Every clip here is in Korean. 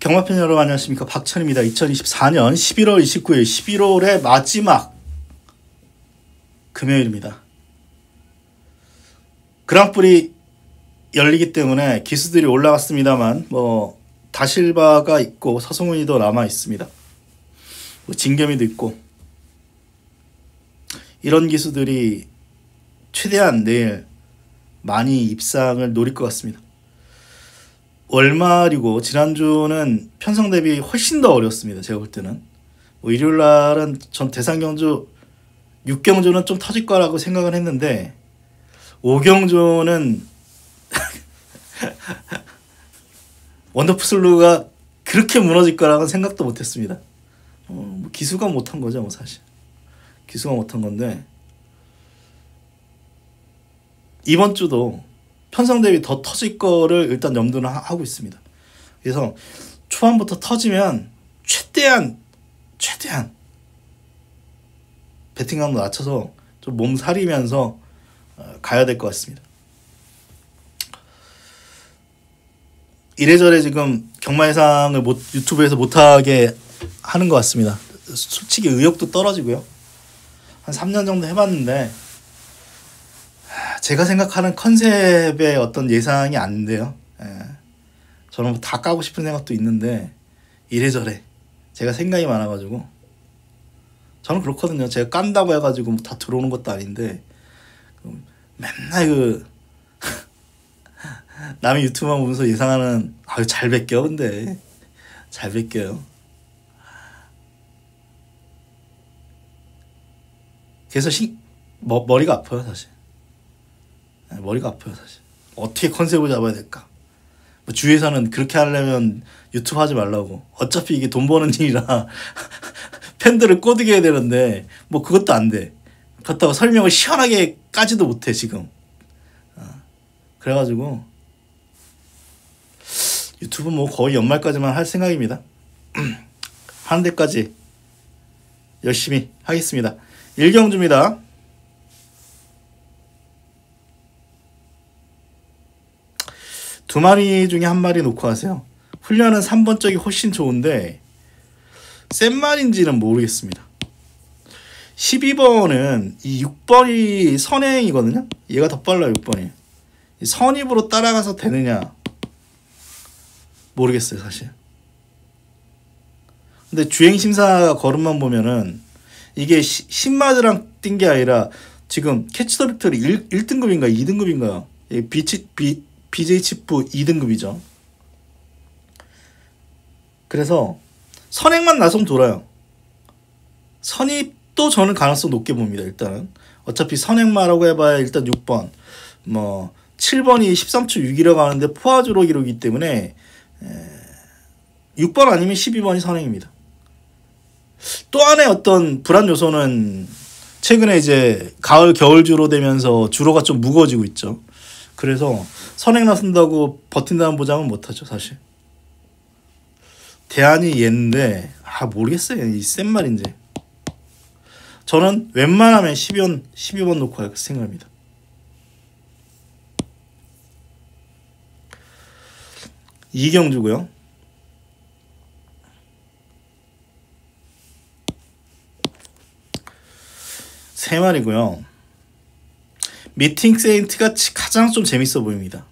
경마편 여러분 안녕하십니까, 박천입니다. 2024년 11월 29일 11월의 마지막 금요일입니다. 그랑프리 열리기 때문에 기수들이 올라갔습니다만 다실바가 있고 서승훈이도 남아 있습니다. 진겸이도 있고, 이런 기수들이 최대한 내일 많이 입상을 노릴 것 같습니다. 월말이고 지난주는 편성 대비 훨씬 더 어려웠습니다. 제가 볼 때는 일요일날은 전 대상경주 6경주는 좀 터질 거라고 생각을 했는데 5경주는 원더풀슬루가 그렇게 무너질 거라고는 생각도 못했습니다. 기수가 못한 거죠, 사실. 기수가 못한 건데 이번 주도 편성 대비 더 터질 거를 일단 염두는 하고 있습니다. 그래서 초반부터 터지면 최대한 배팅감도 낮춰서 좀 몸살이면서 가야 될 것 같습니다. 이래저래 지금 경마 예상을 유튜브에서 못하게 하는 것 같습니다. 솔직히 의욕도 떨어지고요. 한 3년 정도 해봤는데 제가 생각하는 컨셉의 어떤 예상이 안 돼요. 저는 다 까고 싶은 생각도 있는데 이래저래 제가 생각이 많아가지고, 저는 그렇거든요. 제가 깐다고 해가지고 다 들어오는 것도 아닌데 맨날 남의 유튜브만 보면서 예상하는, 잘 베껴. 근데 잘 베껴요. 그래서 머리가 아파요, 사실. 머리가 아파요, 사실. 어떻게 컨셉을 잡아야 될까? 주위에서는 그렇게 하려면 유튜브 하지 말라고. 어차피 이게 돈 버는 일이라 팬들을 꼬드게 해야 되는데 그것도 안 돼. 그렇다고 설명을 시원하게 까지도 못해 지금. 그래가지고 유튜브 거의 연말까지만 할 생각입니다. 하는 데까지 열심히 하겠습니다. 1경주입니다. 두 마리 중에 한 마리 놓고 하세요. 훈련은 3번 쪽이 훨씬 좋은데 센 말인지는 모르겠습니다. 12번은 이 6번이 선행이거든요. 얘가 더 빨라요, 6번이. 선입으로 따라가서 되느냐 모르겠어요, 사실. 근데 주행심사 걸음만 보면은 이게 신마드랑 뛴 게 아니라 지금 캐치 더 빅토리 1등급인가 2등급인가요? BJ 치프 2등급이죠. 그래서 선행만 나서면 돌아요. 선입도 저는 가능성 높게 봅니다. 일단은 어차피 선행마라고 해봐야 일단 6번 7번이 13초 6이라고 하는데 포화주로 기록이기 때문에 6번 아니면 12번이 선행입니다. 또 하나의 어떤 불안 요소는 최근에 이제 가을 겨울주로 되면서 주로가 좀 무거워지고 있죠. 그래서 선행 나선다고 버틴다는 보장은 못하죠, 사실. 대안이 얘인데 모르겠어요, 이 센 말인지. 저는 웬만하면 12번 놓고 할 생각입니다. 이경주고요. 세 마리고요. 미팅 세인트가 가장 좀 재밌어 보입니다.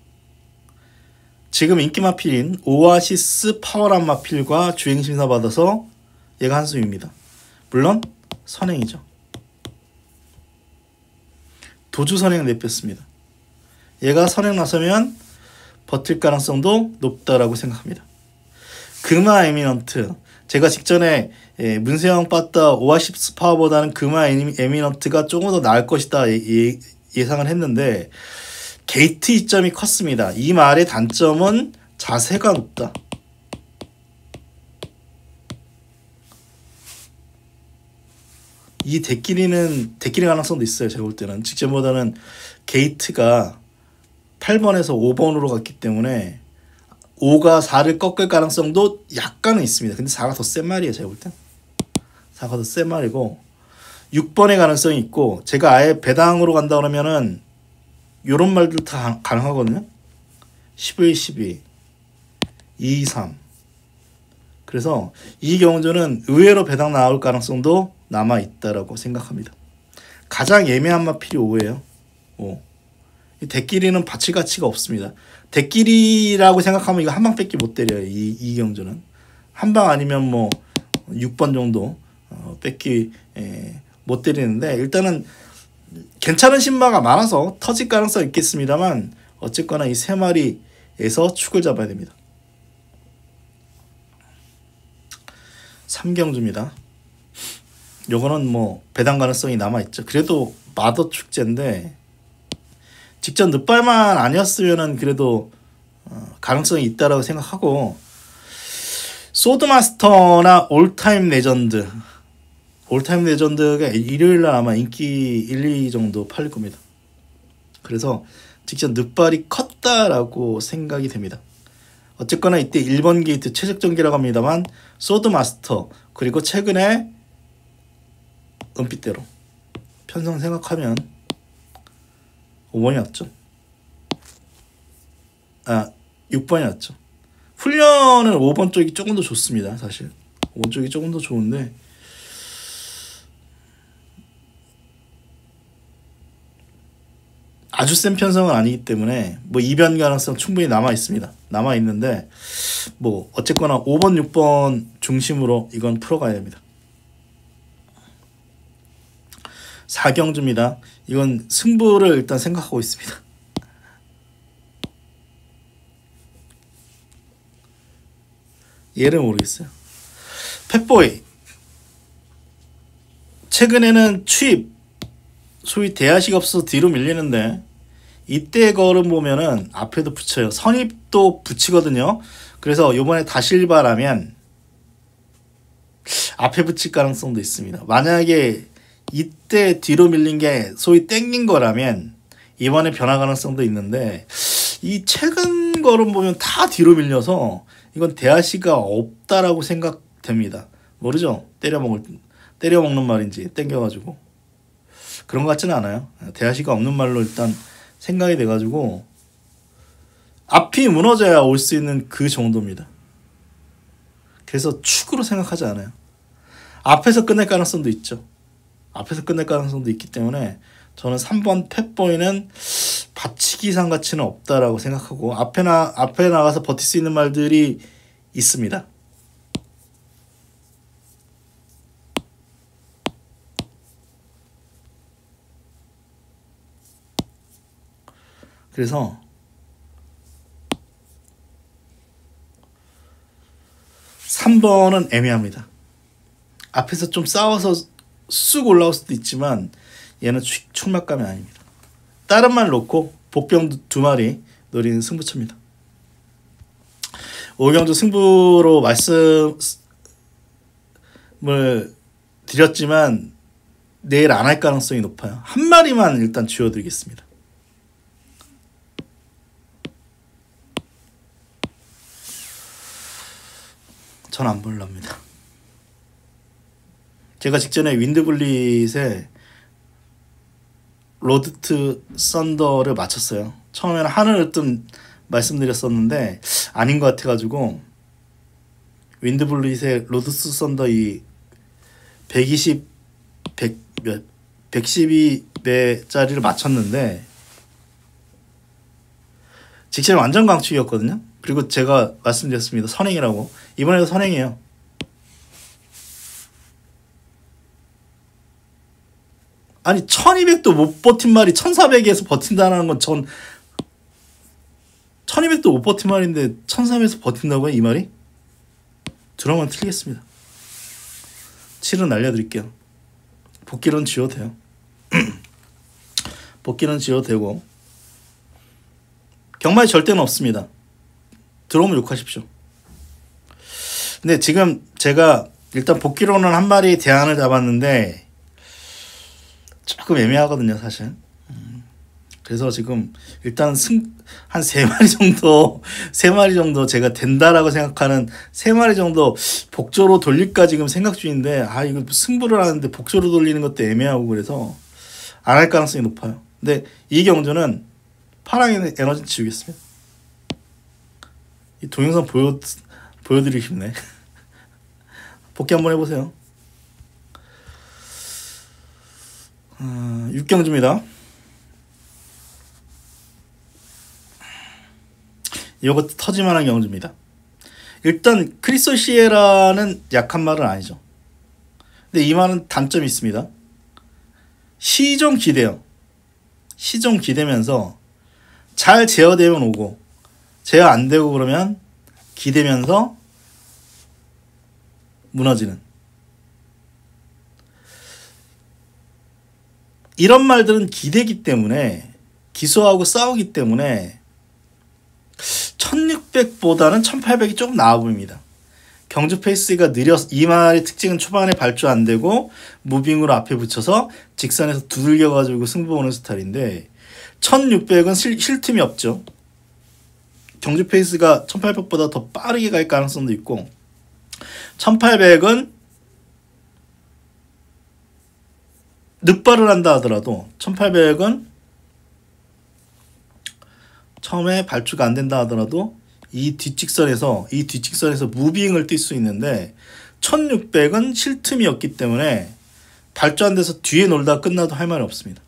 지금 인기 마필인 오아시스 파워란 마필과 주행심사 받아서 얘가 한수입니다. 물론 선행이죠. 도주 선행 내뺐습니다. 얘가 선행 나서면 버틸 가능성도 높다라고 생각합니다. 금화 에미넌트, 제가 직전에 문세영 빠따 오아시스 파워보다는 금화 에미넌트가 조금 더 나을 것이다 예상을 했는데 게이트 이점이 컸습니다. 이 말의 단점은 자세가 높다. 이 대끼리 가능성도 있어요. 제가 볼 때는 직전보다는 게이트가 8번에서 5번으로 갔기 때문에 5가 4를 꺾을 가능성도 약간은 있습니다. 근데 4가 더 센 말이에요. 제가 볼 땐 4가 더 센 말이고 6번의 가능성이 있고, 제가 아예 배당으로 간다 그러면은 요런 말들 다 가능하거든요. 11, 12, 2, 3 그래서 이 경주는 의외로 배당 나올 가능성도 남아있다라고 생각합니다. 가장 애매한 마필이 5예요. 5. 이 대끼리는 받칠 가치가 없습니다. 대끼리라고 생각하면 이거 한 방밖에 못 때려요. 이 경주는. 한 방 아니면 뭐 6번 정도 뺏기 못 때리는데 일단은 괜찮은 신마가 많아서 터질 가능성이 있겠습니다만 어쨌거나 이 세 마리에서 축을 잡아야 됩니다. 3경주입니다. 요거는 뭐 배당 가능성이 남아있죠. 그래도 마더 축제인데 직접 늦발만 아니었으면은 그래도 가능성이 있다라고 생각하고 소드마스터나 올타임 레전드가 일요일날 아마 인기 1, 2 정도 팔릴 겁니다. 그래서 직접 늦발이 컸다라고 생각이 됩니다. 어쨌거나 이때 1번 게이트 최적전기라고 합니다만 소드마스터 그리고 최근에 은빛대로 편성 생각하면 5번이었죠. 6번이었죠. 훈련은 5번 쪽이 조금 더 좋습니다. 사실 5번 쪽이 조금 더 좋은데 아주 센 편성은 아니기 때문에 뭐 이변 가능성 충분히 남아 있습니다. 남아 있는데 뭐 어쨌거나 5번, 6번 중심으로 이건 풀어가야 됩니다. 4경주입니다. 이건 승부를 일단 생각하고 있습니다. 얘를 모르겠어요. 펫보이 최근에는 추입 소위 대하시가 없어서 뒤로 밀리는데 이때 걸음 보면은 앞에도 붙여요. 선입도 붙이거든요. 그래서 요번에 다실바라면 앞에 붙일 가능성도 있습니다. 만약에 이때 뒤로 밀린 게 소위 땡긴 거라면 이번에 변화 가능성도 있는데 이 최근 걸음 보면 다 뒤로 밀려서 이건 대하시가 없다라고 생각됩니다. 모르죠? 때려먹는 말인지 땡겨가지고 그런 것 같지는 않아요. 대하시가 없는 말로 일단 생각이 돼가지고 앞이 무너져야 올 수 있는 그 정도입니다. 그래서 축으로 생각하지 않아요. 앞에서 끝낼 가능성도 있죠. 앞에서 끝낼 가능성도 있기 때문에 저는 3번 펫보이는 받치기상 가치는 없다라고 생각하고 앞에 나가서 버틸 수 있는 말들이 있습니다. 그래서 3번은 애매합니다. 앞에서 좀 싸워서 쑥 올라올 수도 있지만 얘는 축막감이 아닙니다. 다른 말 놓고 복병 2마리 노리는 승부처입니다. 5경주 승부로 말씀을 드렸지만 내일 안 할 가능성이 높아요. 한 마리만 일단 쥐어드리겠습니다. 전 안 볼랍니다. 제가 직전에 윈드블릿에 로드 투 썬더를 맞췄어요. 처음에는 하늘을 뜬 말씀드렸었는데 아닌 것 같아가지고 윈드블릿의 로드 투 썬더 이 112배짜리를 맞췄는데 직전에 완전 강추기였거든요. 그리고 제가 말씀드렸습니다. 선행이라고. 이번에도 선행이에요. 아니 1200도 못 버틴 말이 1400에서 버틴다는 건 전 1200도 못 버틴 말인데 1300에서 버틴다고요? 이 말이? 들어가면 틀리겠습니다. 7은 날려드릴게요. 복귀는 지워도 돼요. 복귀는 지워도 되고 경마에 절대는 없습니다. 들어오면 욕하십시오. 근데 지금 제가 일단 복귀로는 한 마리 대안을 잡았는데 조금 애매하거든요, 사실. 그래서 지금 일단 한 3마리 정도 제가 된다라고 생각하는 3마리 정도 복조로 돌릴까 지금 생각 중인데 이거 승부를 하는데 복조로 돌리는 것도 애매하고 그래서 안 할 가능성이 높아요. 근데 이 경주는 파랑 에너지 지우겠습니다. 이 동영상 보여드리고 싶네. 복귀 한번 해보세요. 6경주입니다. 이것도 터질만한 경주입니다. 일단 크리소 시에라는 약한 말은 아니죠. 근데 이 말은 단점이 있습니다. 시종 기대요. 시종 기대면서 잘 제어되면 오고 제어 안 되고 그러면 기대면서 무너지는 이런 말들은 기대기 때문에 기소하고 싸우기 때문에 1600보다는 1800이 조금 나아 보입니다. 경주 페이스가 느려서 이 말의 특징은 초반에 발주 안 되고 무빙으로 앞에 붙여서 직선에서 두들겨 가지고 승부 보는 스타일인데 1600은 쉴 틈이 없죠. 경주 페이스가 1800보다 더 빠르게 갈 가능성도 있고 1800은 늑발을 한다 하더라도 1800은 처음에 발주가 안 된다 하더라도 이 뒷직선에서 무빙을 뛸 수 있는데 1600은 쉴 틈이 없기 때문에 발주 안 돼서 뒤에 놀다 끝나도 할 말이 없습니다.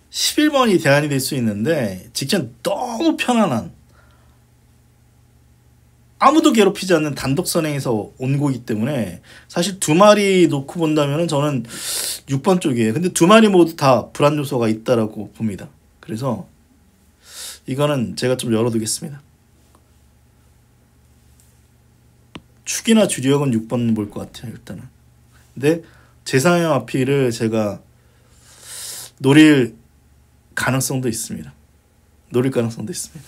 11번이 대안이 될 수 있는데 직전 너무 편안한 아무도 괴롭히지 않는 단독 선행에서 온 거기 때문에 사실 두 마리 놓고 본다면 저는 6번 쪽이에요. 근데 두 마리 모두 다 불안 요소가 있다라고 봅니다. 그래서 이거는 제가 좀 열어두겠습니다. 축이나 주력은 6번 볼 것 같아요. 일단은. 근데 제3의 마피를 제가 노릴 가능성도 있습니다. 노릴 가능성도 있습니다.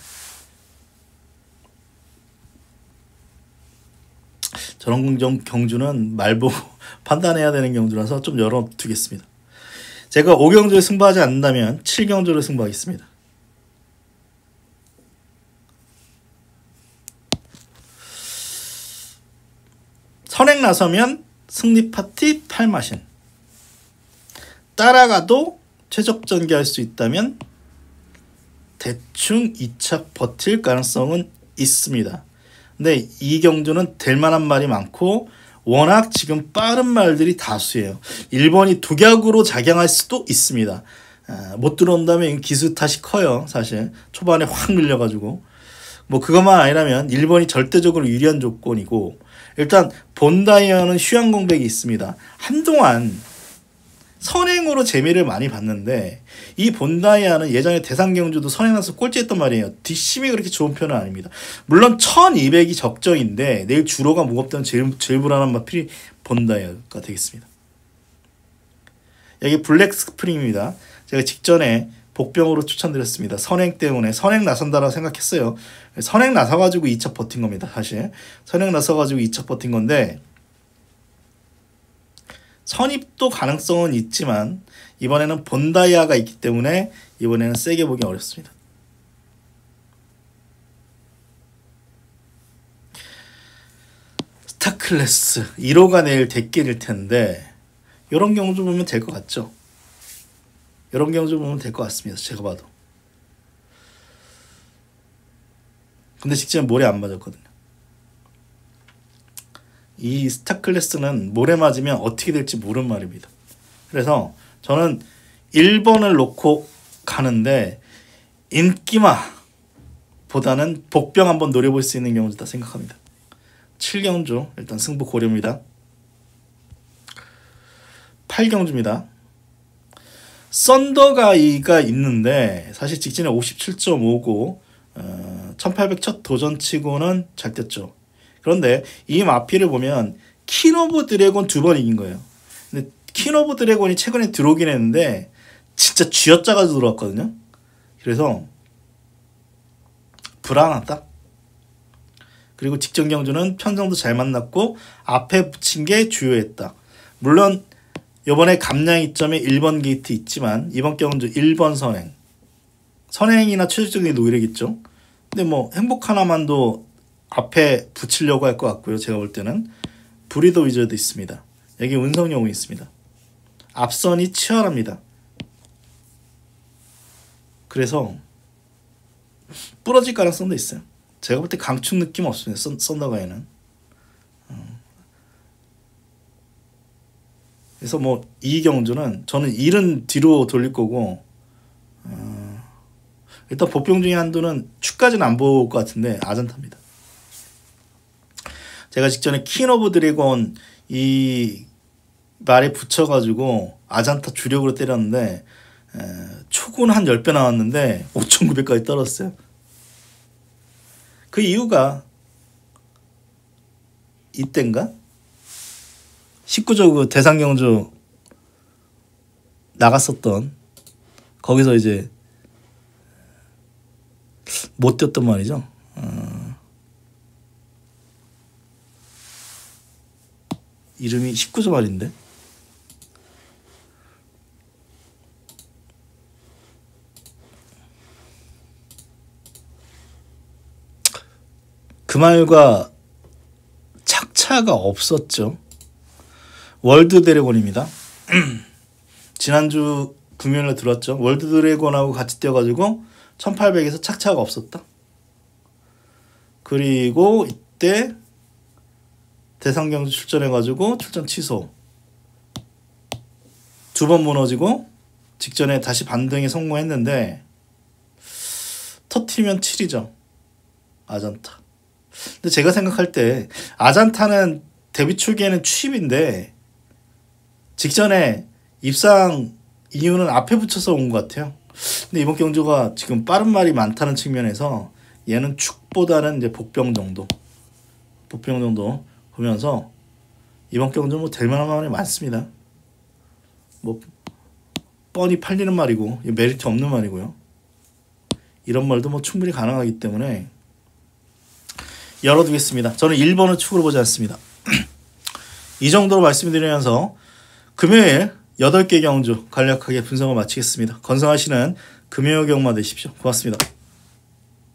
저런 경주는 말 보고 판단해야 되는 경주라서 좀 열어두겠습니다. 제가 5경주에 승부하지 않는다면 7경주를 승부하겠습니다. 선행 나서면 승리 파티 8마신 따라가도 최적 전개할 수 있다면 대충 2차 버틸 가능성은 있습니다. 근데 이 경주는 될 만한 말이 많고 워낙 지금 빠른 말들이 다수예요. 1번이 독약으로 작용할 수도 있습니다. 못 들어온다면 기수 탓이 커요. 사실 초반에 확 밀려가지고 뭐 그것만 아니라면 1번이 절대적으로 유리한 조건이고 일단 본다이어는 휴양 공백이 있습니다. 한동안 선행으로 재미를 많이 봤는데 이 본다이아는 예전에 대상경주도 선행나서 꼴찌했단 말이에요. 뒷심이 그렇게 좋은 편은 아닙니다. 물론 1200이 적정인데 내일 주로가 무겁다는 제일 불안한 마필이 본다이아가 되겠습니다. 여기 블랙 스프링입니다. 제가 직전에 복병으로 추천드렸습니다. 선행 때문에 선행 나선다라고 생각했어요. 선행 나서가지고 2차 버틴 겁니다. 사실 선행 나서가지고 2차 버틴 건데 선입도 가능성은 있지만 이번에는 본다이아가 있기 때문에 이번에는 세게 보기 어렵습니다. 스타클래스 1호가 내일 대끼일 텐데 이런 경주 보면 될 것 같죠? 이런 경주 보면 될 것 같습니다. 제가 봐도. 근데 직전에 모래 안 맞았거든요. 이 스타클래스는 모래 맞으면 어떻게 될지 모르는 말입니다. 그래서 저는 1번을 놓고 가는데 인기마 보다는 복병 한번 노려볼 수 있는 경우다 생각합니다. 7경주 일단 승부 고려입니다. 8경주입니다. 썬더가이가 있는데 사실 직진에 57.5고 1800 첫 도전치고는 잘 뛰었죠. 그런데 이 마피를 보면 킹 오브 드래곤 2번 이긴 거예요. 근데 킹 오브 드래곤이 최근에 들어오긴 했는데 진짜 쥐어짜가 들어왔거든요. 그래서 불안하다. 그리고 직전 경주는 편성도 잘 만났고 앞에 붙인 게 주요했다. 물론 이번에 감량 이점에 1번 게이트 있지만 이번 경주 1번 선행이나 최종적인 노이력있죠. 근데 뭐 행복 하나만도 앞에 붙이려고 할 것 같고요. 제가 볼 때는 브리더 위저도 있습니다. 여기 운성용이 있습니다. 앞선이 치열합니다. 그래서 부러질 가능성도 있어요. 제가 볼 때 강축 느낌 없습니다. 썬더가이는. 그래서 뭐 이 경주는 저는 1은 뒤로 돌릴 거고 일단 복병 중에 한두는 축까지는 안 볼 것 같은데 아잔타입니다. 제가 직전에 퀸 오브 드래곤 이 말에 붙여가지고 아잔타 주력으로 때렸는데 초고는 한 10배 나왔는데 5,900까지 떨어졌어요. 그 이유가 이땐가? 19조 그 대상경주 나갔었던 거기서 이제 못 뛰었단 말이죠. 이름이 19조 말인데 그 말과 착차가 없었죠. 월드 드래곤입니다. 지난주 금요일에 들었죠. 월드 드래곤하고 같이 뛰어가지고 1800에서 착차가 없었다. 그리고 이때 대상경주 출전해가지고 출전 취소 2번 무너지고 직전에 다시 반등에 성공했는데 터트리면 7이죠. 아잔타. 근데 제가 생각할 때 아잔타는 데뷔 초기에는 취입인데 직전에 입상 이유는 앞에 붙여서 온 것 같아요. 근데 이번 경주가 지금 빠른 말이 많다는 측면에서 얘는 축보다는 이제 복병 정도 보면서 이번 경주 뭐 될 만한 말이 많습니다. 뭐 뻔히 팔리는 말이고 메리트 없는 말이고요. 이런 말도 뭐 충분히 가능하기 때문에 열어두겠습니다. 저는 1번을 축으로 보지 않습니다. 이 정도로 말씀드리면서 금요일 8개 경주 간략하게 분석을 마치겠습니다. 건강하시는 금요 경마 되십시오. 고맙습니다.